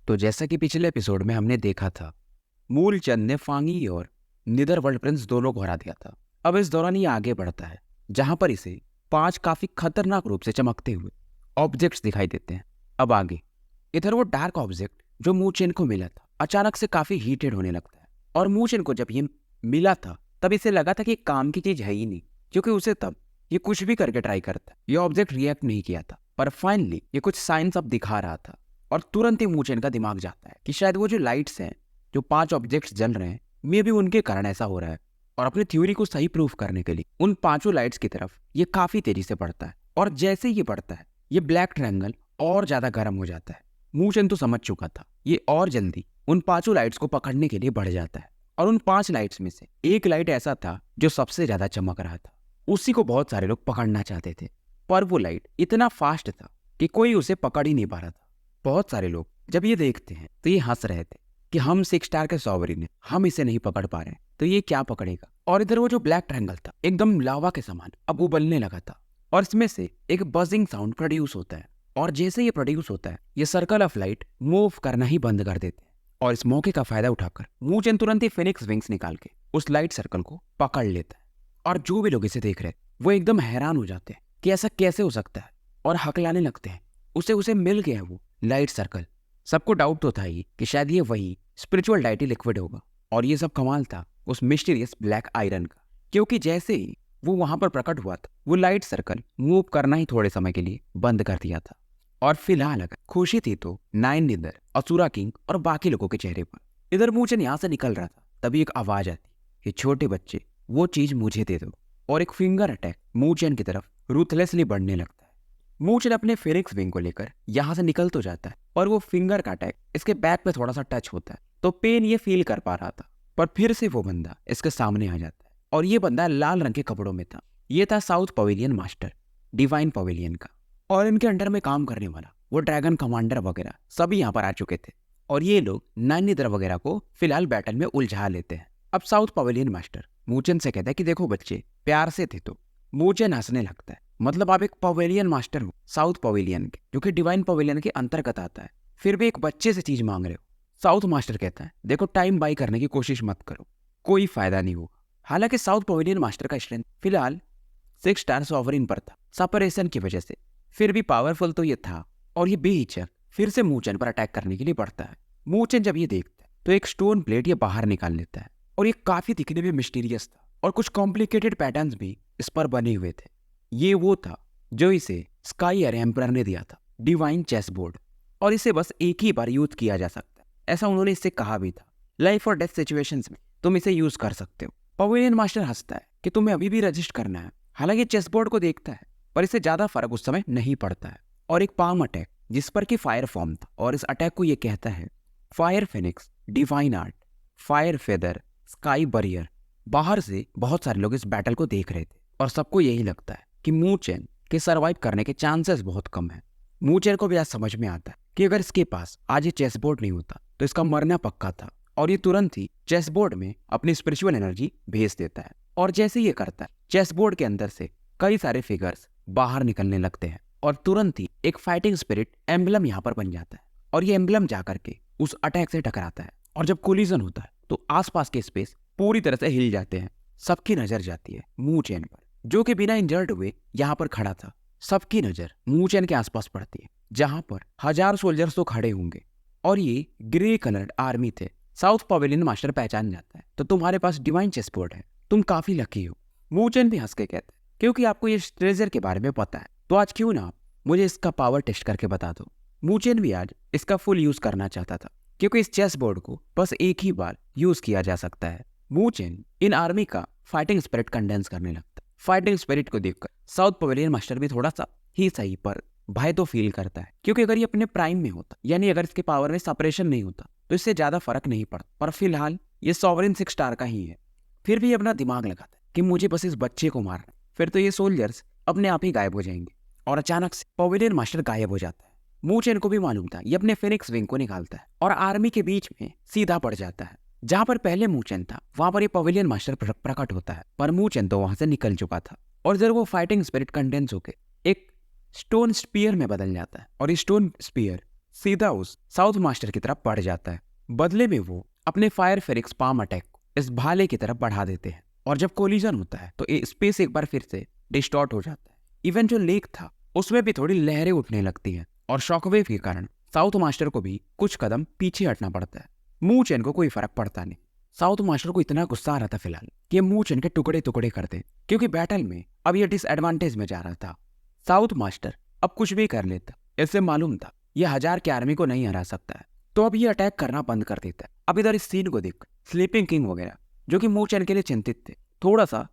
तो जैसा कि पिछले एपिसोड में हमने देखा था, मूलचंद ने फांगी और निदरवर्ल्ड प्रिंस दोनों को हरा दिया था। अब इस दौरान ये आगे बढ़ता है, जहां पर इसे 5 काफी खतरनाक रूप से चमकते हुए ऑब्जेक्ट्स दिखाई देते हैं। अब आगे इधर वो डार्क ऑब्जेक्ट जो मूचेन को मिला था अचानक से काफी हीटेड होने लगता है। और मूचेन को जब ये मिला था तब इसे लगा था कि काम की चीज है ही नहीं, क्योंकि उसे तब ये कुछ भी करके ट्राई करता है, ये ऑब्जेक्ट रिएक्ट नहीं किया था। पर फाइनली ये कुछ साइंस अब दिखा रहा था और तुरंत ही मूचेन का दिमाग जाता है कि शायद वो जो लाइट्स हैं, जो 5 ऑब्जेक्ट्स जल रहे हैं, मे भी उनके कारण ऐसा हो रहा है। और अपनी थ्योरी को सही प्रूफ करने के लिए उन 5 लाइट्स की तरफ ये काफी तेजी से बढ़ता है। और जैसे ये बढ़ता है, ये ब्लैक ट्रायंगल और ज्यादा गर्म हो जाता है। मूचेन तो समझ चुका था, ये और जल्दी उन 5 लाइट्स को पकड़ने के लिए बढ़ जाता है। और उन 5 लाइट्स में से एक लाइट ऐसा था जो सबसे ज्यादा चमक रहा था। उसी को बहुत सारे लोग पकड़ना चाहते थे, पर वो लाइट इतना फास्ट था कि कोई उसे पकड़ ही नहीं पा रहा था। बहुत सारे लोग जब ये देखते हैं तो ये हंस रहे थे कि हम 6 स्टार के सॉवरिन हैं, हम इसे नहीं पकड़ पा रहे हैं, तो ये क्या पकड़ेगा। और इधर वो जो ब्लैक ट्रायंगल था एकदम लावा के समान अब उबलने लगा था और इसमें से एक बजिंग साउंड प्रोड्यूस होता है। और जैसे ये प्रोड्यूस होता है, ये सर्कल ऑफ लाइट मूव करना ही बंद कर देते हैं। और इस मौके का फायदा उठाकर मूचेन तुरंत ही फिनिक्स विंग्स निकाल के उस लाइट सर्कल को पकड़ लेता है। और जो भी लोग इसे देख रहे हैं वो एकदम हैरान हो जाते हैं कि ऐसा कैसे हो सकता है, और हकलाने लगते हैं। उसे मिल गया है वो लाइट सर्कल। सबको डाउट तो था ही कि शायद ये वही स्पिरिचुअल डाइटी लिक्विड होगा। और ये सब कमाल था उस मिस्टीरियस ब्लैक आयरन का, क्योंकि जैसे ही वो वहां पर प्रकट हुआ था, वो लाइट सर्कल मूव करना ही थोड़े समय के लिए बंद कर दिया था। और फिलहाल अगर खुशी थी तो नाइन निदर, असुरा किंग और बाकी लोगों के चेहरे पर। इधर मूचेन यहां से निकल रहा था, तभी एक आवाज आती कि छोटे बच्चे, वो चीज मुझे दे दो। और एक फिंगर अटैक मूचेन की तरफ रूथलेसली बढ़ने लगता है। मूचेन अपने फिनिक्स विंग को लेकर यहां से निकल तो जाता है, और वो फिंगर का अटैक इसके बैक पे थोड़ा सा टच होता है, तो पेन ये फील कर पा रहा था। पर फिर से वो बंदा इसके सामने आ जाता है, और ये बंदा लाल रंग के कपड़ों में था। ये था south pavilion master, divine pavilion का। और इनके अंडर में काम करने वाला वो ड्रैगन कमांडर वगैरह सभी यहाँ पर आ चुके थे। और ये लोग नाइन निदर वगैरह को फिलहाल बैटल में उलझा लेते हैं। अब साउथ पवेलियन मास्टर मूचेन से कहता है कि देखो बच्चे, प्यार से थे तो। मूचेन हंसने लगता है, मतलब आप एक पवेलियन मास्टर हो साउथ पवेलियन के, जो कि डिवाइन पवेलियन के अंतर्गत आता है, फिर भी एक बच्चे से चीज मांग रहे हो। साउथ मास्टर कहता है देखो, टाइम बाई करने की कोशिश मत करो, कोई फायदा नहीं होगा। हालांकि साउथ पवेलियन मास्टर का स्ट्रेंथ फिलहाल 6 स्टार सॉवरिन पर था सेपरेशन की वजह से, फिर भी पावरफुल तो ये था। और ये बेहिचक फिर से मूचेन पर अटैक करने के लिए बढ़ता है। मूचेन जब ये देखता है तो एक स्टोन प्लेट ये बाहर निकाल लेता है, और ये काफी दिखने में मिस्टीरियस था, और कुछ कॉम्प्लिकेटेड पैटर्न्स भी इस पर बने हुए थे। ये वो था जो इसे स्काई एम्परर ने दिया था, डिवाइन चेस बोर्ड। और इसे बस एक ही बार यूज किया जा सकता है, ऐसा उन्होंने इससे कहा भी था। लाइफ और डेथ सिचुएशंस में तुम इसे यूज कर सकते हो। पवेलियन मास्टर हंसता है कि तुम्हें अभी भी रजिस्ट करना है। हालांकि चेस बोर्ड को देखता है, पर इससे ज्यादा फर्क उस समय नहीं पड़ता है। और एक पाम अटैक जिस पर कि फायर फॉर्म था, और इस अटैक को ये कहता है fire Phoenix, divine art, fire feather, sky barrier. बाहर से बहुत सारे लोग इस बैटल को देख रहे थे, और सबको यही लगता है कि मूचेन के सर्वाइव करने के चांसेस बहुत कम है। मूचेन को भी आज समझ में आता है कि अगर इसके पास आज ये चेस बोर्ड नहीं होता तो इसका मरना पक्का था। और ये तुरंत ही चेस बोर्ड में अपनी स्पिरिचुअल एनर्जी भेज देता है। और जैसे ये करता है, चेस बोर्ड के अंदर से कई सारे फिगर्स बाहर निकलने लगते हैं, और तुरंत ही एक फाइटिंग स्पिरिट एम्बलम यहाँ पर बन जाता है। और ये एम्बलम जाकर के उस अटैक से टकराता है, और जब कोलिजन होता है तो आसपास के स्पेस पूरी तरह से हिल जाते हैं। सबकी नजर जाती है मूचेन पर, जो कि बिना इंजर्ड हुए यहाँ पर खड़ा था। सबकी नजर मूचेन के आसपास पड़ती है, जहां पर 1000 सोल्जर्स तो खड़े होंगे, और ये ग्रे कलर्ड आर्मी थे। साउथ पवेलियन मास्टर पहचान जाता है, तो तुम्हारे पास डिवाइन चेस बोर्ड है, तुम काफी लकी हो। मूचेन भी हंस के कहता है क्योंकि आपको ये ट्रेजर के बारे में पता है, तो आज क्यों ना आप मुझे इसका पावर टेस्ट करके बता दो। मूचेन भी आज इसका फुल यूज करना चाहता था, क्योंकि इस चेस बोर्ड को बस एक ही बार यूज किया जा सकता है। मूचेन इन आर्मी का फाइटिंग स्पिरिट कंडेंस करने लगता है। फाइटिंग स्पिरिट को देखकर साउथ पवेलियन मास्टर भी थोड़ा सा ही सही पर भय तो फील करता है, क्योंकि अगर ये अपने प्राइम में होता, यानी अगर इसके पावर में सेपरेशन नहीं होता, तो इससे ज्यादा फर्क नहीं पड़ता। पर फिलहाल ये सॉवरिन 6 स्टार का ही है। फिर भी अपना दिमाग लगाता है कि मुझे बस इस बच्चे को मारना, फिर तो ये सोल्जर्स अपने आप ही गायब हो जाएंगे। और अचानक से पवेलियन मास्टर गायब हो जाता है। मूचेन को भी मालूम था, ये अपने फिनिक्स विंग को निकालता है और आर्मी के बीच में सीधा पड़ जाता है। जहां पर पहले मूचेन था वहां पर ये पवेलियन मास्टर प्रकट होता है, पर मूचेन तो वहां से निकल चुका था। और जब वो फाइटिंग स्पिरिट कंडेंस होकर एक स्टोन स्पीयर में बदल जाता है, और ये स्टोन स्पीयर सीधा उस साउथ मास्टर की तरफ बढ़ जाता है। बदले में वो अपने फायर फेरिक्स पाम अटैक को इस भाले की तरफ बढ़ा देते हैं और जब कोलिजन होता है तो ये स्पेस एक बार फिर से डिस्टॉर्ट हो जाता है। इवन जो लेक था उसमें भी थोड़ी लहरें उठने लगती हैं और शॉकवेव के कारण साउथ मास्टर को भी कुछ कदम पीछे हटना पड़ता है। मून चैन को कोई फर्क पड़ता नहीं। साउथ मास्टर को इतना गुस्सा आ रहा था फिलहाल कि मून चैन के टुकड़े टुकड़े कर दे, क्योंकि बैटल में अब ये डिसएडवांटेज में जा रहा था। साउथ मास्टर अब कुछ भी कर लेता, इससे मालूम था ये 1000 की आर्मी को नहीं हरा सकता है, तो अब ये अटैक करना बंद कर देता है। अब इधर इस सीन को देख स्लीपिंग किंग वगैरह जो कि मून चैन के लिए चिंतित थे थोड़ा सा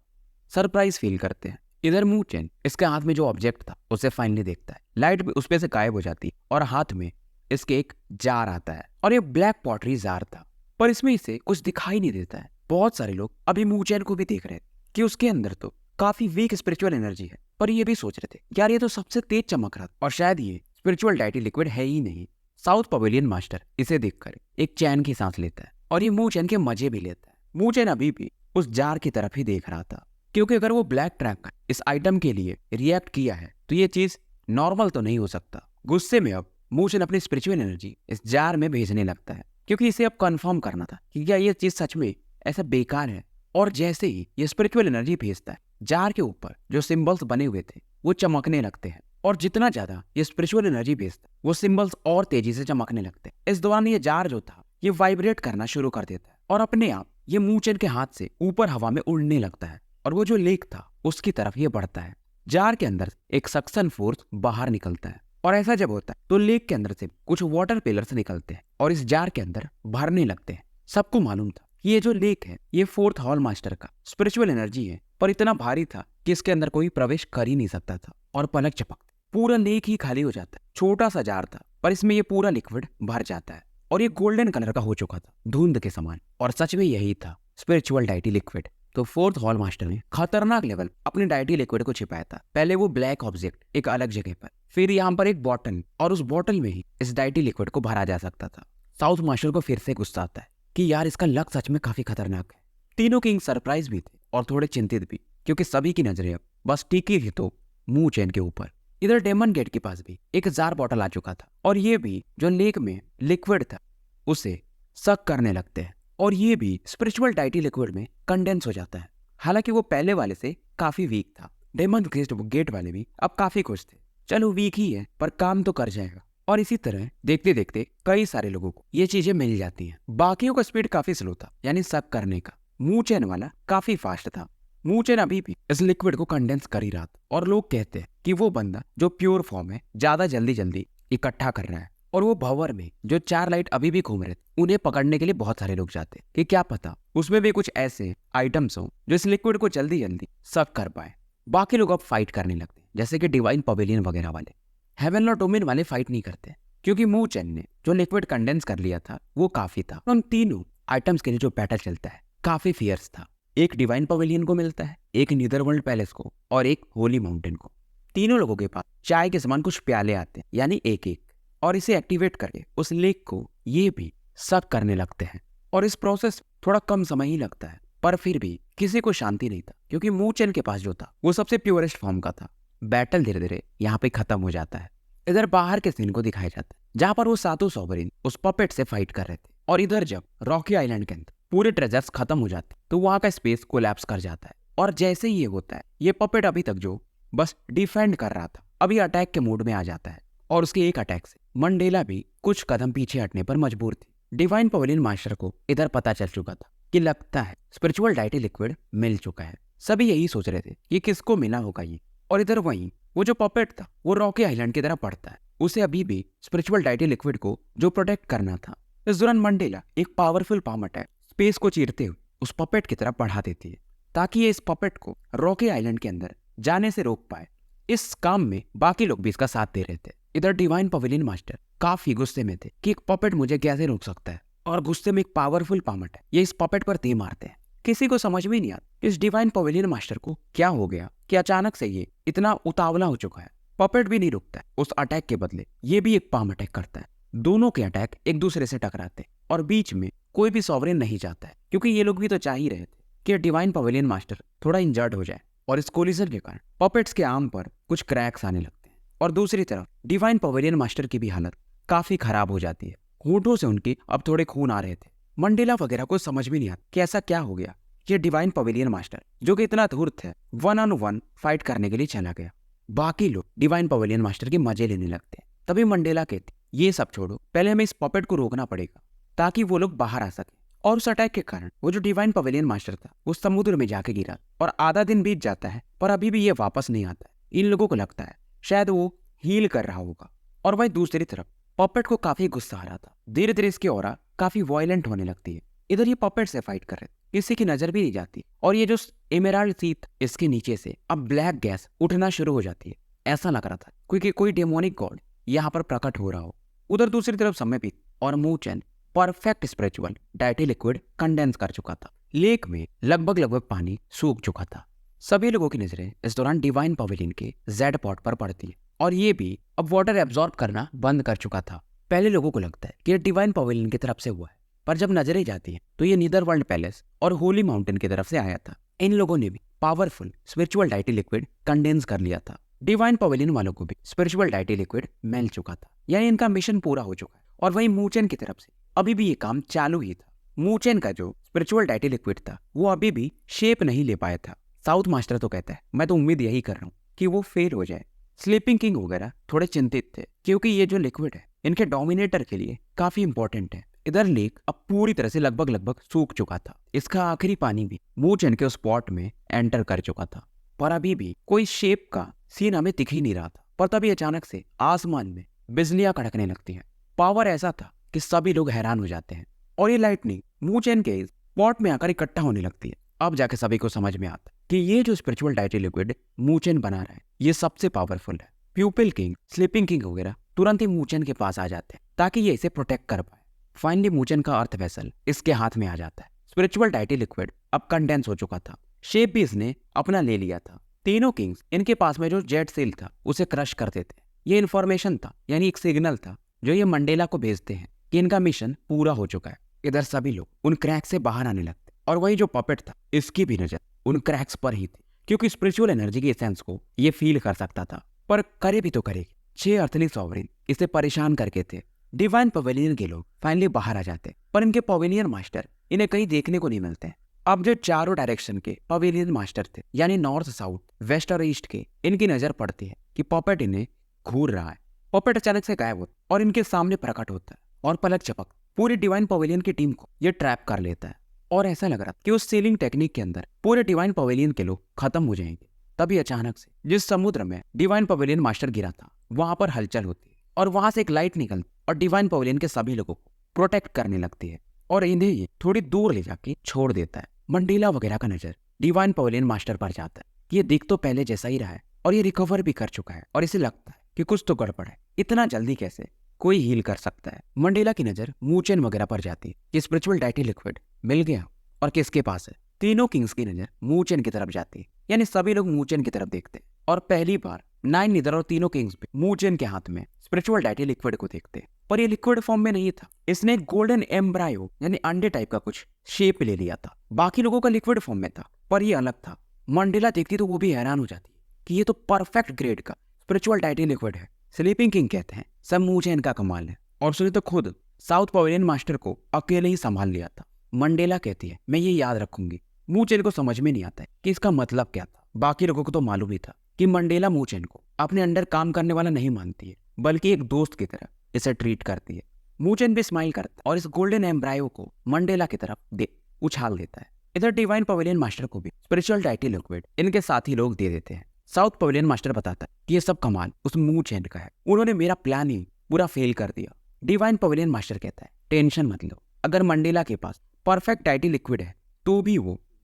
सरप्राइज फील करते हैं। इधर मून चैन इसके हाथ में जो ऑब्जेक्ट था उसे फाइनली देखता है। लाइट भी उसपे से गायब हो जाती और हाथ में इसके एक जार आता है और ये ब्लैक पॉटरी जार था, पर इसमें इसे कुछ दिखाई नहीं देता है। बहुत सारे लोग अभी मून चैन को भी देख रहे थे कि उसके अंदर तो काफी वीक स्पिरिचुअल एनर्जी है, पर ये भी सोच रहे थे यार ये तो सबसे तेज चमक रहा था और शायद ये स्पिरिचुअल डाइटी लिक्विड है ही नहीं। साउथ पवेलियन मास्टर इसे देखकर एक चैन की सांस लेता है और ये मून चैन के मजे भी लेता है। मून चैन अभी भी उस जार की तरफ ही देख रहा था, क्योंकि अगर वो ब्लैक ट्रैक का इस आइटम के लिए रिएक्ट किया है तो ये चीज नॉर्मल तो नहीं हो सकता। गुस्से में अब मून चैन अपनी स्पिरिचुअल एनर्जी इस जार में भेजने लगता है, क्योंकि इसे अब कंफर्म करना था कि क्या ये चीज सच में ऐसा बेकार है। और जैसे ही ये स्पिरिचुअल एनर्जी भेजता है, जार के ऊपर जो सिंबल्स बने हुए थे वो चमकने लगते हैं और जितना ज्यादा ये स्पिरिचुअल एनर्जी भेजता है वो सिंबल्स और तेजी से चमकने लगते हैं। इस दौरान ये जार जो था ये वाइब्रेट करना शुरू कर देता है और अपने आप ये मून चैन के हाथ से ऊपर हवा में उड़ने लगता है और वो जो लेक था उसकी तरफ ये बढ़ता है। जार के अंदर एक सक्शन फोर्स बाहर निकलता है और ऐसा जब होता है तो लेक के अंदर से कुछ वाटर पिलर्स निकलते हैं और इस जार के अंदर भरने लगते हैं। सबको मालूम था कि ये जो लेक है ये फोर्थ हॉल मास्टर का स्पिरिचुअल एनर्जी है, पर इतना भारी था कि इसके अंदर कोई प्रवेश कर ही नहीं सकता था। और पलक झपकते पूरा लेक ही खाली हो जाता है। छोटा सा जार था पर इसमें ये पूरा लिक्विड भर जाता है और ये गोल्डन कलर का हो चुका था, धुंध के समान। और सच में यही था स्पिरिचुअल डाइटी लिक्विड। तो फोर्थ हॉल मास्टर ने खतरनाक लेवल अपने डाइटी लिक्विड को छिपाया था। पहले वो ब्लैक ऑब्जेक्ट एक अलग जगह पर, फिर यहाँ पर एक बॉटल, और उस बॉटल में ही इस डाइटी लिक्विड को भरा जा सकता था। साउथ मास्टर को फिर से गुस्सा आता है कि यार इसका लक सच में काफी खतरनाक है। तीनों किंग सरप्राइज भी थे और थोड़े चिंतित भी, क्योंकि सभी की नजरें अब बस टिकी थी तो मून चैन के ऊपर। इधर डेमन गेट के पास भी एक जार बॉटल आ चुका था और ये भी जो लेक में लिक्विड था उसे सक करने लगते हैं और ये भी स्पिरिचुअल डाइटी लिक्विड में कंडेंस हो जाता है। हालांकि वो पहले वाले से काफी वीक था। डेमन गेट वाले भी अब काफी खुश थे, चलो वीक ही है पर काम तो कर जाएगा। और इसी तरह देखते देखते कई सारे लोगों को ये चीजें मिल जाती हैं। बाकियों का स्पीड काफी स्लो था, यानी सक करने का। मून चैन वाला काफी फास्ट था। मून चैन अभी भी इस लिक्विड को कंडेंस कर ही रहा था और लोग कहते हैं कि वो बंदा जो प्योर फॉर्म है ज्यादा जल्दी इकट्ठा कर रहा है। और वो भंवर में जो 4 लाइट अभी भी घूम रहे थे उन्हें पकड़ने के लिए बहुत सारे लोग जाते कि क्या पता उसमें भी कुछ ऐसे आइटम्स हो जो इस लिक्विड को जल्दी सक कर पाए। बाकी लोग अब फाइट करने लगते, जैसे कि डिवाइन पवेलियन वगैरह वाले। हेवन और डोमेन वाले फाइट नहीं करते, क्योंकि मून चैन ने जो लिक्विड कंडेंस कर लिया था वो काफी था। उन तीनों आइटम्स के लिए जो बैटल चलता है काफी फियर्स था। एक डिवाइन पवेलियन को मिलता है, एक नीदरवर्ल्ड पैलेस को और एक होली माउंटेन को। तीनों लोगों के पास चाय के समान कुछ प्याले आते हैं, यानी एक एक, और इसे एक्टिवेट करके उस लेक को ये भी सक करने लगते हैं। और इस प्रोसेस थोड़ा कम समय ही लगता है, पर फिर भी किसी को शांति नहीं था, क्योंकि मून चैन के पास जो था वो सबसे प्योरेस्ट फॉर्म का था। बैटल धीरे धीरे यहाँ पे खत्म हो जाता है। इधर बाहर के सीन को दिखाया जाता है जहाँ पर वो सातों सॉवरेन उस पपेट से फाइट कर रहे थे। और इधर जब रॉकी आइलैंड के अंदर पूरे ट्रेजर्स खत्म हो जाते तो वहां का स्पेस कोलैप्स कर जाता है। और जैसे ही ये होता है ये पपेट अभी तक जो बस डिफेंड कर रहा था अभी अटैक के मूड में आ जाता है और उसके एक अटैक से मंडेला भी कुछ कदम पीछे हटने पर मजबूर थी। डिवाइन पवेलियन मास्टर को इधर पता चल चुका था कि लगता है स्पिरिचुअल डाइटी लिक्विड मिल चुका है। सभी यही सोच रहे थे कि किसको मिला होगा ये। और इधर वहीं वो जो पपेट था वो रॉकी आइलैंड की तरफ बढ़ता है। उसे अभी भी स्पिरिचुअल डाइटी लिक्विड को जो प्रोटेक्ट करना था। इस दौरान मंडेला एक पावरफुल पाम अटैक स्पेस को चीरते हुए उस पपेट की तरफ बढ़ा देती है, ताकि ये इस पपेट को रॉकी आइलैंड के अंदर जाने से रोक पाए। इस काम में बाकी लोग भी इसका साथ दे रहे थे। इधर डिवाइन पवेलियन मास्टर काफी गुस्से में थे कि एक पपेट मुझे कैसे रोक सकता है, और गुस्से में एक पावरफुल पाम अटैक ये इस पपेट पर तीर मारते हैं। किसी को समझ में नहीं आता इस डिवाइन पवेलियन मास्टर को क्या हो गया कि अचानक से ये इतना उतावला हो चुका है। पपेट भी नहीं रुकता है, उस अटैक के बदले ये भी एक पाम अटैक करता है। दोनों के अटैक एक दूसरे से टकराते हैं और बीच में कोई भी सॉवरेन नहीं जाता है, क्योंकि ये लोग भी तो चाह ही रहे थे कि डिवाइन पवेलियन मास्टर थोड़ा इंजर्ड हो जाए। और इस कोलिजन के कारण पपेट्स के आर्म पर कुछ क्रैक्स आने लगते हैं और दूसरी तरफ डिवाइन पवेलियन मास्टर की भी हालत काफी खराब हो जाती है। होठों से उनके अब थोड़े खून आ रहे थे। मंडेला वगैरह को समझ भी नहीं आता कि ऐसा क्या हो गया। ये डिवाइन पवेलियन मास्टर जो कि इतना धूर्त है 1-on-1 फाइट करने के लिए चला गया। बाकी लोग डिवाइन पवेलियन मास्टर के मजे लेने लगते हैं। तभी मंडेला कहते ये सब छोड़ो, पहले हमें इस पपेट को रोकना पड़ेगा ताकि वो लोग बाहर आ सके। और उस अटैक के कारण वो जो डिवाइन पवेलियन मास्टर था वो समुद्र में जाके गिरा और आधा दिन बीत जाता है पर अभी भी ये वापस नहीं आता है। इन लोगों को लगता है शायद वो हील कर रहा होगा। और वहीं दूसरी तरफ पपेट को काफी गुस्सा आ रहा था। धीरे धीरे इसकी ऑरा काफी वायलेंट होने लगती है। इधर ये पपेट से फाइट कर रहे थे, किसी की नजर भी नहीं जाती। और ये जो एमेराल्ड सीट इसके नीचे से अब ब्लैक गैस उठना शुरू हो जाती है। ऐसा लग रहा था कोई डेमोनिक गॉड यहाँ पर प्रकट हो रहा हो। उधर दूसरी तरफ समय बीत और Mu Chen perfect spiritual deity liquid condense कर चुका था। लेक में लगभग पानी सूख चुका था। सभी लोगों की नजरें इस दौरान डिवाइन पवेलियन के जेड पॉट पर पड़ती है और ये भी अब वाटर एब्जॉर्ब करना बंद कर चुका था। पहले लोगों को लगता है कि ये डिवाइन पवेलियन की तरफ से हुआ है, पर जब नजरें जाती हैं तो ये नीदरवर्ल्ड पैलेस और होली माउंटेन की तरफ से आया था। इन लोगों ने भी powerful spiritual deity liquid condense कर लिया था। डिवाइन पवेलियन वालों को भी स्पिरिचुअल डाइटी लिक्विड मिल चुका था, यानी इनका मिशन पूरा हो चुका है। और वहीं मूचेन की तरफ से अभी भी ये काम चालू ही था। मूचेन का जो स्पिरिचुअल डाइटी लिक्विड था वो अभी भी शेप नहीं ले पाया था। साउथ मास्टर तो कहता है मैं तो उम्मीद यही कर रहा हूँ कि वो फेल हो जाए। स्लीपिंग किंग वगैरह थोड़े चिंतित थे क्योंकि ये जो लिक्विड है इनके डोमिनेटर के लिए काफी इंपॉर्टेंट है। इधर लेक अब पूरी तरह से लगभग सूख चुका था। इसका आखिरी पानी भी मूचेन के उस पॉट में एंटर कर चुका था, पर अभी भी कोई शेप का सीन हमें दिख ही नहीं रहा था। पर तभी अचानक से आसमान में बिजलियां कड़कने लगती हैं। पावर ऐसा था कि सभी लोग हैरान हो जाते हैं और ये लाइटनिंग मूचेन के इस पॉट में आकर इकट्ठा होने लगती है। अब जाके सभी को समझ में आता है कि ये जो स्पिरिचुअल डाइटी लिक्विड मूचेन बना रहा है ये सबसे पावरफुल है। प्यूपिल किंग, स्लीपिंग किंग वगैरह तुरंत ही मूचेन के पास आ जाते हैं ताकि ये इसे प्रोटेक्ट कर पाए। फाइनली मूचेन का अर्थ वेसल इसके हाथ में आ जाता है। स्पिरिचुअल डाइटी लिक्विड अब कंडेंस हो चुका था। शेप भी इसने अपना ले लिया था। तीनों किंग्स इनके पास में जो जेट सील था उसे क्रश करते थे। ये इन्फॉर्मेशन था, यानी एक सिग्नल था जो ये मंडेला को भेजते हैं कि इनका मिशन पूरा हो चुका है। इधर सभी लोग उन क्रैक से बाहर आने लगते और वही जो पपेट था इसकी भी नजर उन क्रैक्स पर ही थी क्योंकि स्पिरिचुअल एनर्जी की एसेंस को ये फील कर सकता था। पर करे भी तो करेगी, 6 अर्थली सॉवरेन इसे परेशान करके थे। डिवाइन पवेलियन के लोग फाइनली बाहर आ जाते पर इनके पवेलियन मास्टर इन्हें कहीं देखने को नहीं मिलते हैं। अब जो चारों डायरेक्शन के पवेलियन मास्टर थे यानी नॉर्थ, साउथ, वेस्ट और ईस्ट के, इनकी नजर पड़ती है कि पपेट इन्हें घूर रहा है। पपेट अचानक से गायब होता और इनके सामने प्रकट होता है और पलक झपक पूरी डिवाइन पवेलियन की टीम को ये ट्रैप कर लेता है। और ऐसा लग रहा कि उस सेलिंग टेक्निक के अंदर पूरे डिवाइन पवेलियन के लोग खत्म हो जाएंगे। तभी अचानक से जिस समुद्र में डिवाइन पवेलियन मास्टर गिरा था वहां पर हलचल होती है और वहां से एक लाइट निकलती और डिवाइन पवेलियन के सभी लोगों को प्रोटेक्ट करने लगती है और इन्हें ये थोड़ी दूर ले जाके छोड़ देता है। मंडेला वगैरह का नजर डिवाइन पवेलियन मास्टर पर जाता है। ये दिख तो पहले जैसा ही रहा है और ये रिकवर भी कर चुका है और इसे लगता है कि कुछ तो गड़बड़ है। इतना जल्दी कैसे कोई हील कर सकता है? मंडेला की नजर मूचेन वगैरह पर जाती है कि स्पिरिचुअल डाइटी लिक्विड मिल गया और किसके पास है। तीनों किंग्स की नजर मूचेन की तरफ जाती है, यानी सभी लोग मूचेन की तरफ देखते हैं और पहली बार 9 नीदर और तीनों किंग्स भी मूचेन के हाथ में स्पिरिचुअल डाइटी लिक्विड को देखते हैं। पर ये लिक्विड फॉर्म में नहीं था, इसने गोल्डन एम्ब्रायो यानी अंडे टाइप का कुछ शेप ले लिया था। बाकी लोगों का लिक्विड फॉर्म में था पर ये अलग था। मंडेला देखती तो वो भी हैरान हो जाती है कि ये तो परफेक्ट ग्रेड का स्पिरिचुअल डाइटी लिक्विड है। स्लीपिंग किंग कहते हैं सब मूचेन का कमाल है और उसने तो खुद साउथ पवेलियन मास्टर को अकेले ही संभाल लिया था। मंडेला कहती है मैं ये याद रखूंगी। मूचेन को समझ में नहीं आता है कि इसका मतलब क्या था। बाकी लोगों को तो मालूम ही था कि मंडेला मूचेन को अपने अंडर काम करने वाला नहीं मानती है बल्कि एक दोस्त की तरह इसे ट्रीट करती है। मूचेन भी स्माइल करता है और इस गोल्डन एम्ब्रायो को मंडेला की तरफ उछाल देता है। इधर डिवाइन पवेलियन मास्टर को भी स्पिरिचुअल डाइटी लिक्विड इनके साथी लोग दे देते हैं। साउथ पवेलियन मास्टर बताता है कि ये सब कमाल उस मूचेन का है, उन्होंने मेरा प्लान ही पूरा फेल कर दिया। डिवाइन पवेलियन मास्टर कहता है टेंशन मत लो, अगर मंडेला के पास परफेक्ट डाइटी लिक्विड है तो भी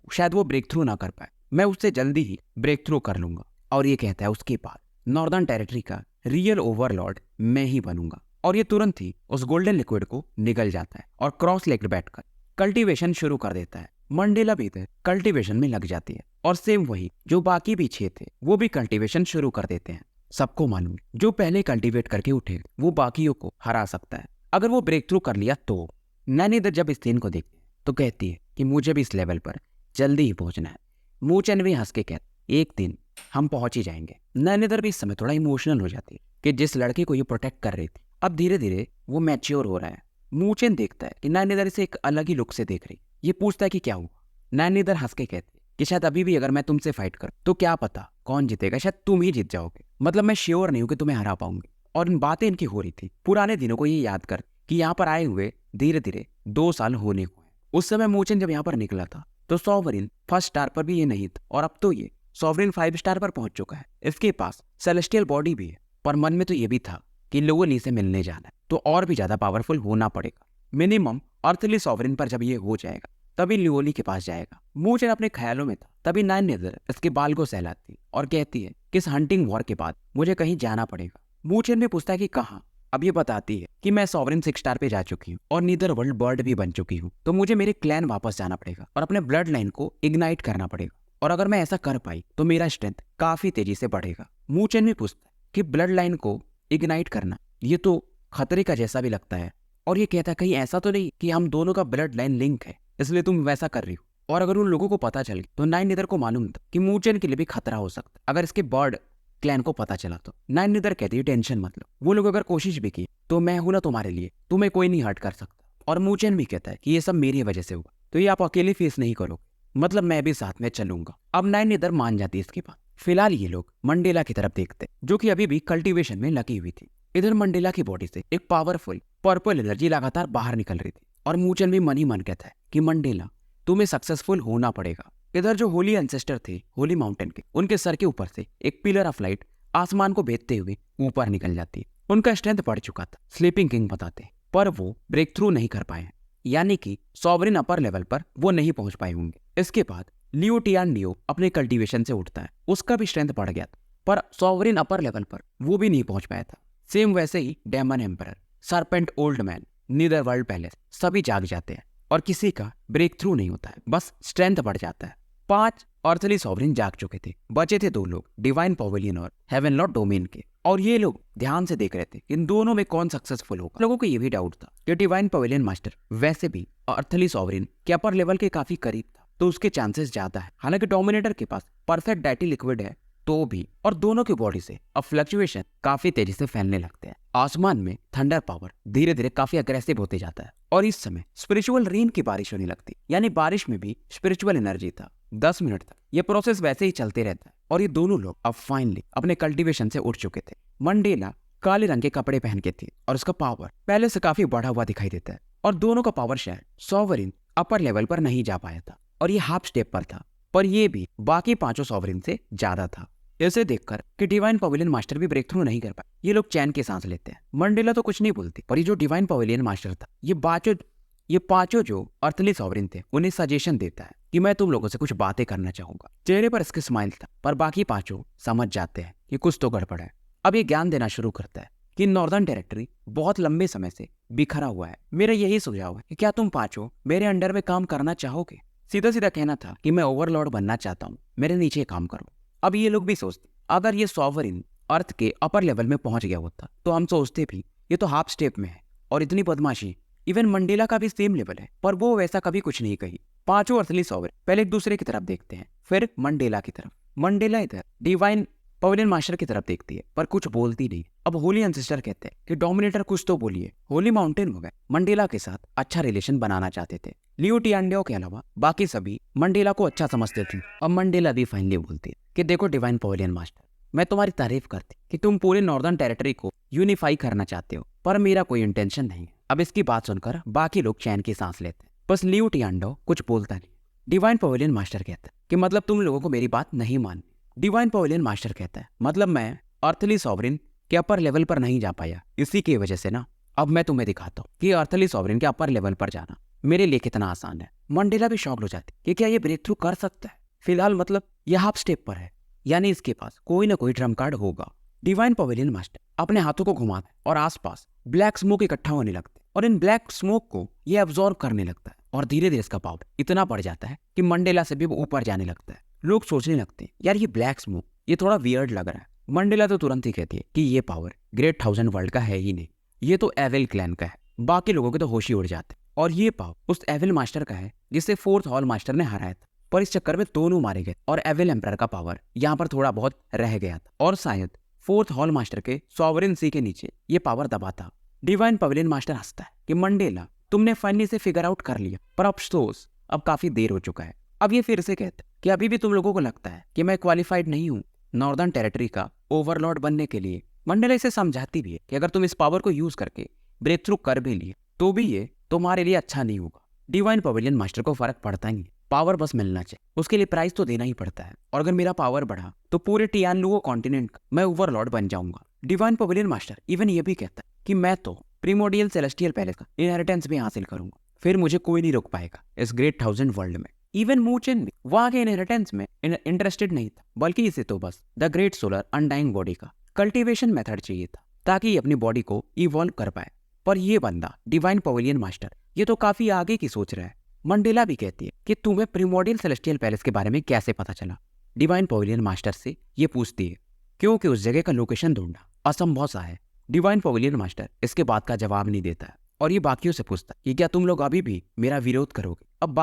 शायद वो ब्रेक थ्रू ना कर पाए, मैं उससे जल्दी ही ब्रेक थ्रू कर लूंगा। और ये कहता है उसके बाद नॉर्दर्न टेरिटरी का रियल ओवरलॉर्ड मैं ही बनूंगा। और ये तुरंत ही उस गोल्डन लिक्विड को निगल जाता है और क्रॉस लेग्ड बैठकर कल्टीवेशन शुरू कर देता है। मंडेला भी कल्टीवेशन में लग जाती है और सेम वही जो बाकी भी 6 थे वो भी कल्टीवेशन शुरू कर देते हैं। सबको मालूम जो पहले कल्टीवेट करके उठे वो बाकियों को हरा सकता है अगर वो ब्रेक थ्रू कर लिया तो। नैनीदर जब इस सीन को देखती है तो कहती है कि मुझे भी इस लेवल पर जल्दी ही पहुंचना है। मूचेन भी हंस के कहती एक दिन हम पहुंच ही जाएंगे। नैनीदर भी इस समय थोड़ा इमोशनल हो जाती है कि जिस लड़के को ये प्रोटेक्ट कर रही थी अब धीरे धीरे वो मैच्योर हो रहा है। मूचेन देखता है कि नाइनिदर इसे एक अलग ही लुक से देख रही। ये पूछता है कि क्या हुआ। नाइनिदर हंस के कहते कि शायद अभी भी अगर मैं तुमसे फाइट करूं तो क्या पता कौन जीतेगा, शायद तुम ही जीत जाओगे। मतलब मैं श्योर नहीं हूं कि तुम्हें हरा पाऊंगी। और इन बातें इनकी हो रही थी पुराने दिनों को ये याद कर कि यहाँ पर आए हुए धीरे धीरे 2 साल होने को हैं। उस समय मूचेन जब यहाँ पर निकला था तो सॉवरिन 1 स्टार पर भी ये नहीं था, और अब तो ये सॉवरिन 5 स्टार पर पहुंच चुका है। इसके पास सेलेस्टियल बॉडी भी है, पर मन में तो ये भी था कि लोअली से मिलने जाना है तो और भी ज्यादा पावरफुल होना पड़ेगा। मिनिमम अर्थली सॉवरिन पर जब ये हो जाएगा तभी लिओली के पास जाएगा। मूचेन अपने ख्यालों में था, तभी नाइनिदर इसके बाल को सहलाती और कहती है कि इस हंटिंग वॉर के बाद मुझे कहीं जाना पड़ेगा। मूचेन भी पूछता है कि कहाँ। अब ये बताती है कि मैं सॉवरिन 6 स्टार पे जा चुकी हूँ और नीदर वर्ल्ड बर्ड भी बन चुकी हूँ, तो मुझे मेरे क्लैन वापस जाना पड़ेगा और अपने ब्लड लाइन को इग्नाइट करना पड़ेगा, और अगर मैं ऐसा कर पाई तो मेरा स्ट्रेंथ काफी तेजी से बढ़ेगा। मूचेन भी पूछता है कि ब्लड लाइन को इग्नाइट करना ये तो खतरे का जैसा भी लगता है, और ये कहता है कहीं ऐसा तो नहीं कि हम दोनों का ब्लड लाइन लिंक है इसलिए तुम वैसा कर रही हो। और अगर उन लोगों को पता चल गया तो नाइनिदर को मालूम था कि मूचेन के लिए भी खतरा हो सकता है अगर इसके बर्ड क्लैन को पता चला तो। नाइनिदर कहती है टेंशन मत लो, वो लोग अगर कोशिश भी की तो मैं हूं ना तुम्हारे लिए, तुम्हें कोई नहीं हर्ट कर सकता। और मूचेन भी कहता है कि ये सब मेरी वजह से हुआ, तो ये आप अकेले फेस नहीं करोगे, मतलब मैं भी साथ में चलूंगा। अब नाइनिदर मान जाती है इसके बाद। फिलहाल ये लोग मंडेला की तरफ देखते जो कि अभी भी कल्टीवेशन में लगी हुई थी। इधर मंडेला की बॉडी से एक पावरफुल पर्पल एनर्जी लगातार बाहर निकल रही थी, और मूचेन भी मन ही मन कहता है कि मंडेला तुम्हें सक्सेसफुल होना पड़ेगा। इधर जो होली एंसेस्टर थे होली माउंटेन के, उनके सर के ऊपर से एक पिलर ऑफ लाइट आसमान को भेदते हुए ऊपर निकल जाती है। उनका स्ट्रेंथ बढ़ चुका था, स्लीपिंग किंग बताते हैं, पर वो ब्रेक थ्रू नहीं कर पाए, यानी कि सॉवरिन अपर लेवल पर वो नहीं पहुंच पाए होंगे। इसके बाद लियो टियानडियो अपने कल्टीवेशन से उठता है, उसका भी स्ट्रेंथ बढ़ गया था, पर सॉवरिन अपर लेवल पर वो भी नहीं पहुंच पाया था। सेम वैसे ही demon emperor, serpent old man, nether world palace सभी जाग जाते हैं, और किसी का ब्रेक थ्रू नहीं होता है, बस स्ट्रेंथ बढ़ जाता है। 5 अर्थली सॉवरिन जाग चुके थे, बचे थे 2 लोग, डिवाइन पवेलियन और हेवन लॉर्ड डोमेन के, और ये लोग ध्यान से देख रहे थे इन दोनों में कौन सक्सेसफुल होगा। लोगों को ये भी डाउट था कि डिवाइन पवेलियन मास्टर वैसे भी अर्थली सॉवरिन के अपर लेवल के काफी करीब था, तो उसके चांसेस ज्यादा है। हालांकि डोमिनेटर के पास परफेक्ट डाइटी लिक्विड है तो भी, और दोनों की बॉडी से अब फ्लक्चुएशन काफी तेजी से फैलने लगते हैं। आसमान में थंडर पावर धीरे धीरे काफी अग्रेसिव होते जाता है, और इस समय स्पिरिचुअल रेन की बारिश होने लगती, यानी बारिश में भी स्पिरिचुअल एनर्जी था। 10 मिनट तक ये प्रोसेस वैसे ही चलते रहता है, और ये दोनों लोग अब फाइनली अपने कल्टीवेशन से उठ चुके थे। मंडेला काले रंग के कपड़े पहन के थे, और उसका पावर पहले से काफी बढ़ा हुआ दिखाई देता है, और दोनों का पावर शायद सॉवरिन अपर लेवल पर नहीं जा पाया था, और ये हाफ स्टेप पर था, पर ये भी बाकी 5 सॉवरिन से ज्यादा था। इसे देखकर कि डिवाइन पवेलियन मास्टर भी ब्रेक थ्रू नहीं कर पाए, ये लोग चैन की सांस लेते हैं। मंडेला तो कुछ नहीं बोलती, पर ये जो डिवाइन पवेलियन मास्टर था, ये पांचों जो अर्थली सॉवरिन थे उन्हें सजेशन देता है कि मैं तुम लोगों से कुछ बातें करना चाहूंगा। चेहरे पर इसके स्माइल था, पर बाकी 5 समझ जाते हैं कि कुछ तो गड़बड़ है। अब ये ज्ञान देना शुरू करता है कि नॉर्दर्न टेरिटरी बहुत लंबे समय से बिखरा हुआ है। मेरा यही सुझाव है कि क्या तुम 5 मेरे अंडर में काम करना चाहोगे। सीधा सीधा कहना था कि मैं ओवरलॉर्ड बनना चाहता हूँ, मेरे नीचे काम करो। अब ये लोग भी सोचते अगर ये सॉवरिन अर्थ के अपर लेवल में पहुंच गया होता तो हम सोचते भी ये तो हाफ स्टेप में है, और इतनी बदमाशी। इवन मंडेला का भी सेम लेवल है, पर वो वैसा कभी कुछ नहीं कही। 5 अर्थली सॉवरिन पहले एक दूसरे की तरफ देखते हैं, फिर मंडेला की तरफ। मंडेला इधर डिवाइन पवेलियन मास्टर की तरफ देखती है, पर कुछ बोलती नहीं। अब होली एंसेस्टर कहते हैं कि डोमिनेटर कुछ तो बोलिए। होली माउंटेन हो गए मंडेला के साथ अच्छा रिलेशन बनाना चाहते थे। लियो टियानडियो के अलावा बाकी सभी मंडेला को अच्छा समझते थे। अब मंडेला भी फाइनली बोलती है कि देखो डिवाइन पवेलियन मास्टर, मैं तुम्हारी तारीफ करती कि तुम पूरे नॉर्दर्न टेरिटरी को यूनिफाई करना चाहते हो, पर मेरा कोई इंटेंशन नहीं है। अब इसकी बात सुनकर बाकी लोग चैन की सांस लेते हैं, बस लियो टियानडियो कुछ बोलता नहीं। डिवाइन पवेलियन मास्टर कहता है कि मतलब तुम लोगों को मेरी बात नहीं माननी। डिवाइन पवेलियन मास्टर कहता है मतलब मैं अर्थली सॉवरिन के अपर लेवल पर नहीं जा पाया, इसी की वजह से ना अब मैं तुम्हें दिखाता हूँ कि अर्थली सॉवरिन के अपर लेवल पर जाना मेरे लिए कितना आसान है। मंडेला भी शॉक्ड हो जाती कि क्या ये ब्रेक थ्रू कर सकता है। फिलहाल मतलब ये हाफ स्टेप पर है, यानी इसके पास कोई ना कोई ट्रम कार्ड होगा। डिवाइन पवेलियन मास्टर अपने हाथों को घुमाता है और आसपास ब्लैक स्मोक इकट्ठा होने लगते हैं, और इन ब्लैक स्मोक को ये अब्जॉर्ब करने लगता है, और धीरे धीरे इसका पावर इतना बढ़ जाता है कि मंडेला से भी ऊपर जाने लगता है। लोग सोचने लगते हैं यार ये ब्लैक स्मोक ये थोड़ा वियर्ड लग रहा है। मंडेला तो तुरंत ही कहती है कि ये पावर ग्रेट 1000 वर्ल्ड का है ही नहीं, ये तो एविल क्लैन का है। बाकी लोगों के तो होश ही उड़ जाते हैं, और ये पावर उस एविल मास्टर का है जिसे 4th हॉल मास्टर ने हराया था, पर इस चक्कर में दोनों मारे गए, और एविल एम्परर का पावर यहाँ पर थोड़ा बहुत रह गया था, और शायद 4th हॉल मास्टर के सॉवरिन सी के नीचे ये पावर दबा था। डिवाइन पवेलियन मास्टर हंसता है कि मंडेला, तुमने फाइनली से फिगर आउट कर लिया, पर अफसोस अब काफी देर हो चुका है। अब ये फिर से कहते हैं कि अभी भी तुम लोगों को लगता है कि मैं क्वालिफाइड नहीं हूँ नॉर्दर्न टेरिटरी का ओवरलॉर्ड बनने के लिए। मंडेला इसे समझाती भी है कि अगर तुम इस पावर को यूज करके ब्रेक थ्रू कर भी लिए तो भी ये तुम्हारे लिए अच्छा नहीं होगा। डिवाइन पवेलियन मास्टर को फर्क पड़ता ही है, पावर बस मिलना चाहिए, उसके लिए प्राइस तो देना ही पड़ता है। और अगर मेरा पावर बढ़ा तो पूरे टियानलुओ कॉन्टिनेंट का मैं ओवरलॉर्ड बन जाऊंगा। डिवाइन पवेलियन मास्टर इवन ये भी कहता है कि मैं तो प्रीमोडियल सेलेस्टियल पैलेस का इनहेरिटेंस भी हासिल करूंगा, फिर मुझे कोई नहीं रोक पाएगा इस ग्रेट 1000 वर्ल्ड में। इवन मूचेन भी वहां के इनहेरिटेंस में इंटरेस्टेड नहीं था, बल्कि इसे तो बस the great solar undying body का कल्टीवेशन मेथड चाहिए था ताकि ये अपनी बॉडी को इवॉल्व कर पाए। पर ये बंदा डिवाइन पवेलियन मास्टर ये तो काफी आगे की सोच रहा है। मंडेला भी कहती है कि तुम्हें प्रीमोडियल सेलेस्टियल पैलेस के बारे में कैसे पता चला। डिवाइन पवेलियन मास्टर से ये पूछती है क्योंकि उस जगह का लोकेशन ढूंढना असंभव सा है। डिवाइन पवेलियन मास्टर इसके बात का जवाब नहीं देता है और ये बाकियों से पूछता है कि क्या तुम लोग अभी भी मेरा विरोध करोगे। अब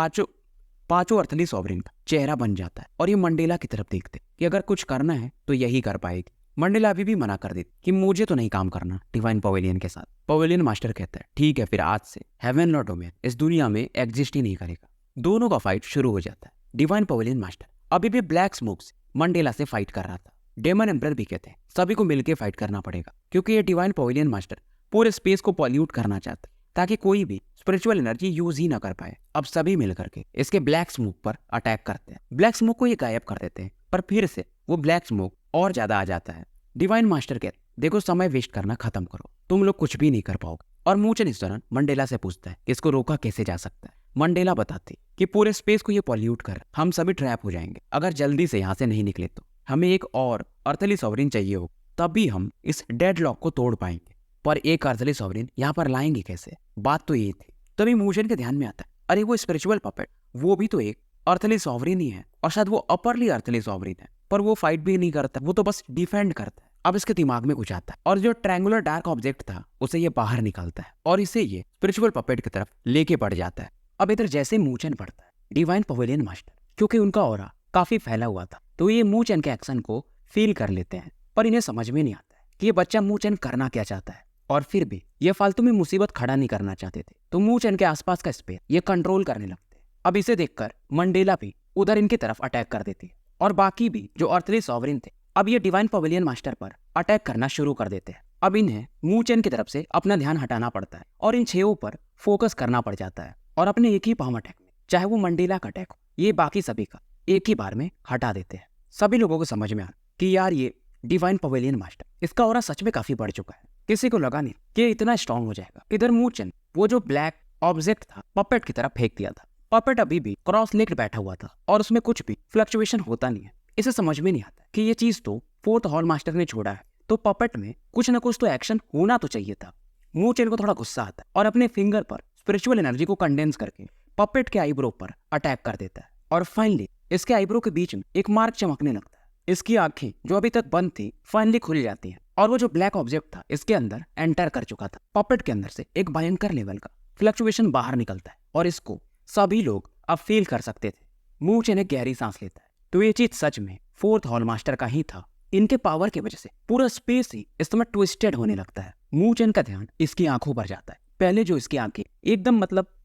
पांचों अर्थली सॉवरेन का चेहरा बन जाता है और ये मंडेला की तरफ देखते कि अगर कुछ करना है तो यही कर पाएगी। मंडेला अभी भी मना कर देती कि मुझे तो नहीं काम करना डिवाइन पवेलियन के साथ। पवेलियन मास्टर कहता है ठीक है, फिर आज से हेवन और डोमेन इस दुनिया में एग्जिस्ट ही नहीं करेगा। दोनों का फाइट शुरू हो जाता है। डिवाइन पवेलियन मास्टर अभी भी ब्लैक स्मोक से मंडेला से फाइट कर रहा था। डेमन एम्परर भी कहते हैं सभी को मिलकर फाइट करना पड़ेगा क्योंकि ये डिवाइन पवेलियन मास्टर पूरे स्पेस को पॉल्यूट करना चाहता है ताकि कोई भी स्पिरिचुअल एनर्जी यूज ही ना कर पाए। अब सभी मिलकर के इसके ब्लैक स्मोक पर अटैक करते हैं। ब्लैक स्मोक को ये गायब कर देते हैं, पर फिर से वो ब्लैक स्मोक और ज्यादा आ जाता है। डिवाइन मास्टर कहते देखो समय वेस्ट करना खत्म करो, तुम लोग कुछ भी नहीं कर पाओगे। और मूचन इस दौरान मंडेला से पूछता है कि इसको रोका कैसे जा सकता है। मंडेला बताते कि पूरे स्पेस को ये पॉल्यूट कर हम सभी ट्रैप हो जाएंगे, अगर जल्दी से यहाँ से नहीं निकले तो हमें एक और अर्थली सॉवरेन चाहिए हो, तभी हम इस डेड लॉक को तोड़ पाएंगे। पर एक अर्थली सॉवरेन यहाँ पर लाएंगे कैसे? बात तो ये थी। तभी मूचन के ध्यान में आता है अरे वो स्पिरिचुअल पपेट वो भी तो एक अर्थली सॉवरेन ही है और शायद वो अपरली अर्थली सॉवरेन है, पर वो फाइट भी नहीं करता, वो तो बस डिफेंड करता है। अब इसके दिमाग में कुछ आता है और जो ट्रायंगुलर डार्क ऑब्जेक्ट था उसे ये बाहर निकालता है और इसे ये स्पिरिचुअल पपेट की तरफ लेके बढ़ जाता है। अब इधर जैसे मूचन पड़ता है डिवाइन पवेलियन मास्टर, क्योंकि उनका ऑरा काफी फैला हुआ था तो ये मूचन के एक्शन को फील कर लेते हैं, पर इन्हें समझ में नहीं आता है कि ये बच्चा मूचन करना क्या चाहता है। और फिर भी ये फालतू में मुसीबत खड़ा नहीं करना चाहते थे तो मूचन के आसपास का स्पेस ये कंट्रोल करने लगते हैं। अब इसे देखकर मंडेला भी उधर इनकी तरफ अटैक कर देती है और बाकी भी जो अर्थली सॉवरेन थे अब ये डिवाइन पवेलियन मास्टर पर अटैक करना शुरू कर देते हैं। अब इन्हें मूचन की तरफ से अपना ध्यान हटाना पड़ता है और इन 6 पर फोकस करना पड़ जाता है और अपने एक ही पाम अटैक में, चाहे वो मंडेला का अटैक हो ये बाकी सभी का, एक ही बार में हटा देते हैं। सभी लोगों को समझ में आ कि यार ये डिवाइन पवेलियन मास्टर इसका ऑरा सच में काफी बढ़ चुका है, किसी को लगा नहीं कि इतना स्ट्रांग हो जाएगा। इधर मूचन वो जो ब्लैक ऑब्जेक्ट था पपेट की तरफ फेंक दिया था। पपेट अभी भी क्रॉस लेग बैठा हुआ था और उसमें कुछ भी फ्लक्चुएशन होता नहीं है। इसे समझ में नहीं आता कि ये चीज तो 4th हॉल मास्टर ने छोड़ा है, तो पपेट में कुछ ना कुछ तो एक्शन होना तो चाहिए था। मूचन को थोड़ा गुस्सा आता है और अपने फिंगर पर स्पिरिचुअल एनर्जी को कंडेंस करके पपेट के आईब्रो पर अटैक कर देता है और फाइनली इसके आईब्रो के बीच में एक मार्क चमकने लगता है। इसकी आंखें जो अभी तक बंद थी फाइनली खुल जाती हैं और वो जो ब्लैक ऑब्जेक्ट था इसके अंदर एंटर कर चुका था। पपेट के अंदर से एक भयंकर लेवल का फ्लक्चुएशन बाहर निकलता है और इसको सभी लोग अब फील कर सकते थे। मूचन एक गहरी सांस लेता है तो ये चीज सच में 4th हॉल मास्टर का ही था। इनके पावर की वजह से पूरा स्पेस ही इस समय ट्विस्टेड होने लगता है। मूचन का ध्यान इसकी आंखों पर जाता है। पहले जो इसकी आंखें एकदम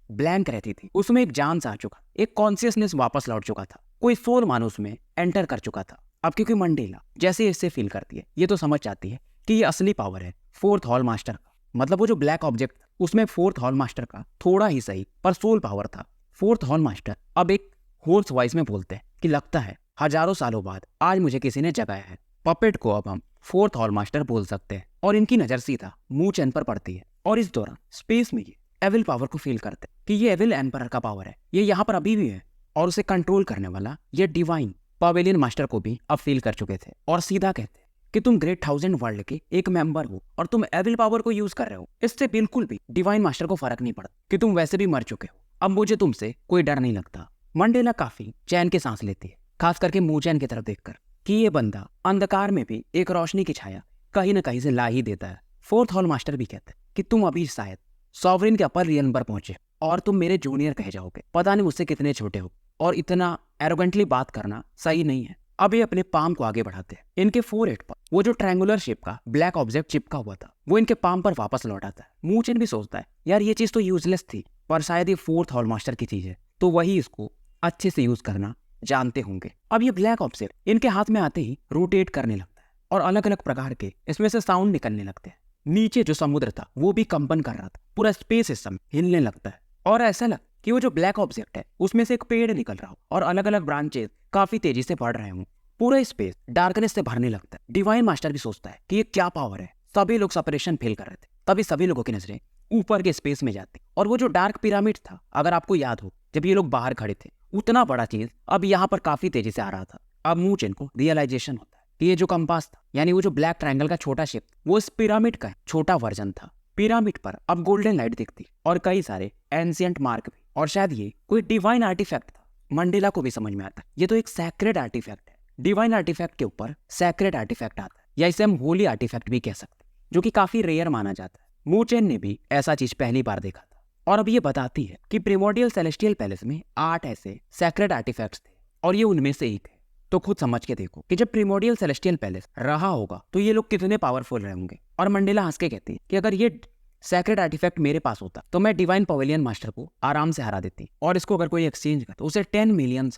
ब्लैंक रहती थी उसमें एक जान सा आ चुका, एक कॉन्शियसनेस वापस लौट चुका था, कोई सोल मानो उसमें एंटर कर चुका था। अब क्योंकि मंडेला जैसे इससे फील करती है ये तो समझ जाती है कि ये असली पावर है 4th हॉल मास्टर का, मतलब वो जो ब्लैक ऑब्जेक्ट उसमें 4th हॉल मास्टर का थोड़ा ही सही पर सोल पावर था। 4th हॉल मास्टर अब एक होर्स वॉइस में बोलते हैं कि लगता है हजारों सालों बाद आज मुझे किसी ने जगाया है। पपेट को अब हम 4th हॉल मास्टर बोल सकते हैं और इनकी नजर सीधा मूचन पर पड़ती है और इस दौरान स्पेस में ये एविल पावर को फील करते हैं कि ये एविल एम्परर का पावर है, ये यहाँ पर अभी भी है और उसे कंट्रोल करने वाला ये डिवाइन पवेलियन मास्टर को भी अब फील कर चुके थे और सीधा कहते हैं कि तुम ग्रेट 1000 वर्ल्ड के एक मेंबर हो और तुम एविल पावर को यूज कर रहे हो। इससे बिल्कुल भी डिवाइन मास्टर को फर्क नहीं पड़ता कि तुम वैसे भी मर चुके हो, अब मुझे तुमसे कोई डर नहीं लगता। मंडेला काफी चैन की सांस लेती है, खास करके मूचैन की तरफ देखकर कि ये बंदा अंधकार में भी एक रोशनी की छाया कहीं ना कहीं से ला ही देता है। 4th हॉल मास्टर भी कहते हैं कि तुम अभी शायद सॉवरेन के अपर रियन पर पहुंचे और तुम मेरे जूनियर कहे जाओगे, पता नहीं मुझसे कितने छोटे हो और इतना एरोगेंटली बात करना सही नहीं है। अब ये अपने पाम को आगे बढ़ाते हैं, इनके फोरहेड पर वो जो ट्रायंगुलर शेप का ब्लैक ऑब्जेक्ट चिपका हुआ था वो इनके पाम पर वापस लौट आता है। मू चेन भी सोचता है यार ये चीज तो यूजलेस थी, पर शायद ये फोर्थ हॉल मास्टर की चीज है, तो वही इसको अच्छे से यूज करना जानते होंगे। अब ये ब्लैक ऑब्जेक्ट इनके हाथ में आते ही रोटेट करने लगता है और अलग अलग प्रकार के इसमें से साउंड निकलने लगते हैं। नीचे जो समुद्र था वो भी कंपन कर रहा था, पूरा स्पेस सिस्टम हिलने लगता है और ऐसा लग कि वो जो ब्लैक ऑब्जेक्ट है उसमें से एक पेड़ निकल रहा हो और अलग अलग ब्रांचेस काफी तेजी से बढ़ रहे हों। पूरा स्पेस डार्कनेस से भरने लगता है। डिवाइन मास्टर भी सोचता है कि ये क्या पावर है। सभी लोग सेपरेशन फील कर रहे थे, तभी सभी लोगों की नजरें ऊपर के स्पेस में जाती और वो जो डार्क पिरामिड था, अगर आपको याद हो जब ये लोग बाहर खड़े थे, उतना बड़ा चीज अब यहाँ पर काफी तेजी से आ रहा था। अब मू चेन को रियलाइजेशन होता है कि ये जो कंपास था यानी वो जो ब्लैक ट्रायंगल का छोटा शेप वो इस पिरामिड का छोटा वर्जन था। पिरामिड पर अब गोल्डन लाइट दिखती और कई सारे एंशिएंट मार्क भी, और शायद ये कोई डिवाइन आर्टिफैक्ट था। मंडेला को भी समझ में आता है ये तो एक सैक्रेड आर्टिफैक्ट है। डिवाइन आर्टिफैक्ट के ऊपर सैक्रेड आर्टिफैक्ट आता है, या इसे हम होली आर्टिफैक्ट भी कह सकते हैं, जो कि काफी रेयर माना जाता है। मू चेन ने भी ऐसा चीज पहली बार देखा था और अब ये बताती है कि प्रिमोर्डियल सेलेस्टियल पैलेस में 8 ऐसे सैक्रेड आर्टिफैक्ट्स थे और ये उनमें से एक है। तो खुद समझ के देखो कि जब प्रिमोर्डियल सेलेस्टियल पैलेस रहा होगा तो ये लोग कितने पावरफुल रहे होंगे। और मंडेला हंस के कहती है कि अगर ये सैक्रेड आर्टिफैक्ट मेरे पास होता तो मैं डिवाइन पवेलियन मास्टर को आराम से हरा देती, और इसको अगर कोई एक्सचेंज करता तो उसे 10 मिलियन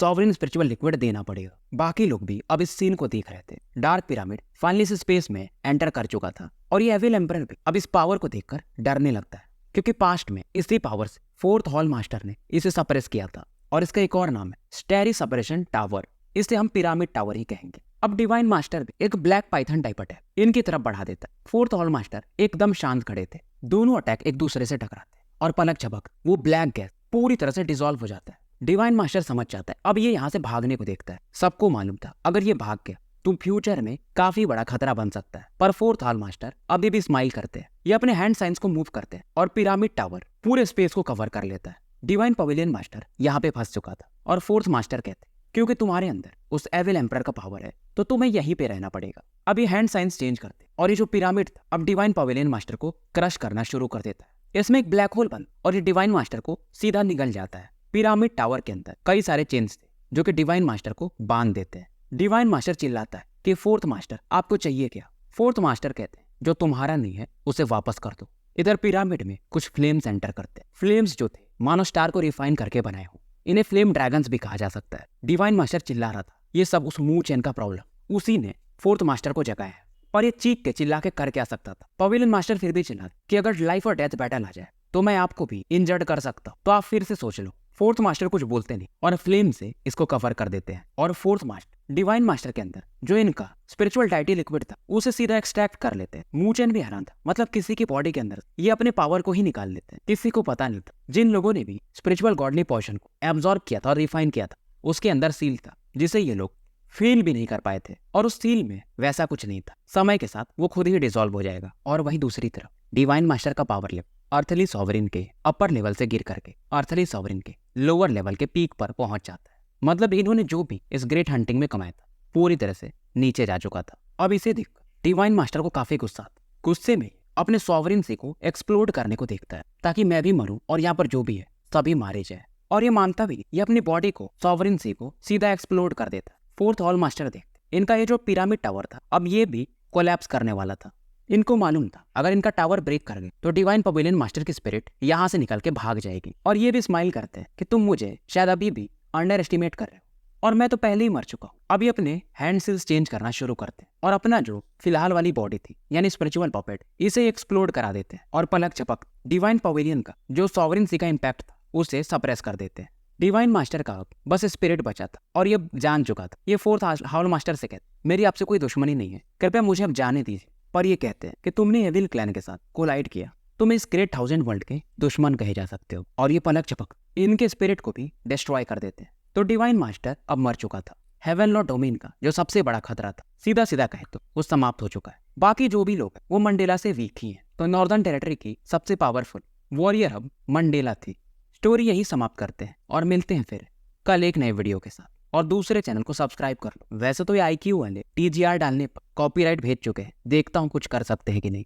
सॉवरेन स्पिरिचुअल लिक्विड देना पड़ेगा। बाकी लोग भी अब इस सीन को देख रहे थे। डार्क पिरामिड फाइनली इस स्पेस में एंटर कर चुका था और ये एविल एम्परर भी अब इस पावर को देखकर डरने लगता है, क्योंकि पास्ट में इसी पावर से फोर्थ हॉल मास्टर ने इसे सप्रेस किया था और इसका एक और नाम है स्टेरी सपरेशन टावर। इसे हम पिरामिड टावर ही कहेंगे। अब डिवाइन मास्टर भी एक ब्लैक पाइथन टाइप अटैक इनकी तरफ बढ़ा देता है। फोर्थ हॉल मास्टर एकदम शांत खड़े थे। दोनों अटैक एक दूसरे से टकराते और पलक झपक वो ब्लैक गैस पूरी तरह से डिसॉल्व हो जाता है। डिवाइन मास्टर समझ जाता है, अब ये यहाँ से भागने को देखता है। सबको मालूम था अगर ये भाग गया तो फ्यूचर में काफी बड़ा खतरा बन सकता है, पर फोर्थ हॉल मास्टर अभी भी स्माइल करते हैं। ये अपने हैंड साइंस को मूव करते हैं और पिरामिड टावर पूरे स्पेस को कवर कर लेता है। डिवाइन पवेलियन मास्टर यहाँ पे फंस चुका था और फोर्थ मास्टर कहते हैं क्योंकि तुम्हारे अंदर उस एविल एम्परर का पावर है तो तुम्हें यहीं पे रहना पड़ेगा। अब ये हैंड साइंस चेंज करते और ये जो पिरामिड था अब डिवाइन पवेलियन मास्टर को क्रश करना शुरू कर देता है। इसमें एक ब्लैक होल बन और ये डिवाइन मास्टर को सीधा निगल जाता है। पिरामिड टावर के अंदर कई सारे चेन्स थे जो कि डिवाइन मास्टर को बांध देते हैं। डिवाइन मास्टर चिल्लाता है कि फोर्थ मास्टर आपको चाहिए क्या। फोर्थ मास्टर कहते हैं जो तुम्हारा नहीं है उसे वापस कर दो। इधर पिरामिड में कुछ फ्लेम्स एंटर करते हैं। फ्लेम्स जो थे मानो स्टार को रिफाइन करके बनाए हो, इन्हें फ्लेम ड्रैगन्स भी कहा जा सकता है। डिवाइन मास्टर चिल्ला रहा था ये सब उस मू चेन का प्रॉब्लम उसी ने फोर्थ मास्टर को जगाया है, पर ये चीख के चिल्ला के कर क्या सकता था। पवेलियन मास्टर फिर भी चिल्ला कि अगर लाइफ और डेथ बैटल आ जाए तो मैं आपको भी इंजर्ड कर सकता हूं, तो आप फिर से सोच लो। फोर्थ मास्टर कुछ बोलते नहीं और फ्लेम से इसको कवर कर देते हैं और फोर्थ मास्टर डिवाइन मास्टर के अंदर जो इनका स्पिरिचुअल डाइटी लिक्विड था उसे सीधा एक्सट्रैक्ट कर लेते हैं। मू चेन भी हैरान था, मतलब किसी की बॉडी के अंदर ये अपने पावर को ही निकाल लेते हैं। किसी को पता नहीं था जिन लोगों ने भी स्पिरिचुअल गॉडली पोर्शन को एब्जॉर्ब किया था और रिफाइन किया था उसके अंदर सील था जिसे ये लोग फील भी नहीं कर पाए थे, और उस सील में वैसा कुछ नहीं था। समय के साथ वो खुद ही डिसॉल्व हो जाएगा। और वहीं दूसरी तरफ डिवाइन मास्टर का पावर लेवल अर्थली सॉवरिन के अपर लेवल से गिर करके अर्थली सॉवरिन के लोअर लेवल के पीक पर पहुंच जाता है। मतलब इन्होंने जो भी इस ग्रेट हंटिंग में कमाया था पूरी तरह से नीचे जा चुका था। अब इसे देखकर डिवाइन मास्टर को काफी गुस्सा आता। गुस्से में अपने सॉवरिन सी को एक्सप्लोड करने को देखता है ताकि मैं भी मरूं और यहाँ पर जो भी है सभी मारे जाए। और ये मानता भी ये अपनी बॉडी को सॉवरिन सी को सीधा एक्सप्लोड कर देता है। फोर्थ हॉल मास्टर देखते इनका ये जो पिरामिड टावर था अब ये भी कोलैप्स करने वाला था। इनको मालूम था अगर इनका टावर ब्रेक कर गए तो डिवाइन पवेलियन मास्टर की स्पिरिट यहाँ से निकल के भाग जाएगी। और ये भी स्माइल करते हैं कि तुम मुझे शायद अभी भी अंडर एस्टिमेट कर रहे हो और मैं तो पहले ही मर चुका हूँ। अभी अपने हैंड सील्स चेंज करना शुरू करते हैं और अपना जो फिलहाल वाली बॉडी थी यानी स्पिरिचुअल पॉपेट इसे एक्सप्लोड करा देते हैं और पलक झपक डिवाइन पवेलियन का जो सॉवरिन सी का इम्पैक्ट था उसे सप्रेस कर देते हैं। डिवाइन मास्टर का बस स्पिरिट बचा था और ये जान चुका था। ये फोर्थ हॉल मास्टर से कहते मेरी आपसे कोई दुश्मनी नहीं है, कृपया मुझे अब जाने दीजिए। पर ये कहते हैं कि तुमने एविल क्लैन के साथ कोलाइड किया, तुम इस ग्रेट 1000 वर्ल्ड के दुश्मन कहे जा सकते हो। और ये पलक झपक इनके स्पिरिट को भी डिस्ट्रॉय कर देते हैं। तो डिवाइन मास्टर अब मर चुका था। हेवन लॉर्ड डोमेन का जो सबसे बड़ा खतरा था सीधा सीधा कहे तो वो समाप्त हो चुका है। बाकी जो भी लोग हैं वो मंडेला से वीक ही हैं। तो नॉर्दर्न टेरिटरी की सबसे पावरफुल वॉरियर अब मंडेला थी। स्टोरी यही समाप्त करते हैं और मिलते हैं फिर कल एक नए वीडियो के साथ। और दूसरे चैनल को सब्सक्राइब कर लो। वैसे तो ये IQ वाले TGR डालने पर कॉपीराइट भेज चुके हैं, देखता हूँ कुछ कर सकते हैं कि नहीं।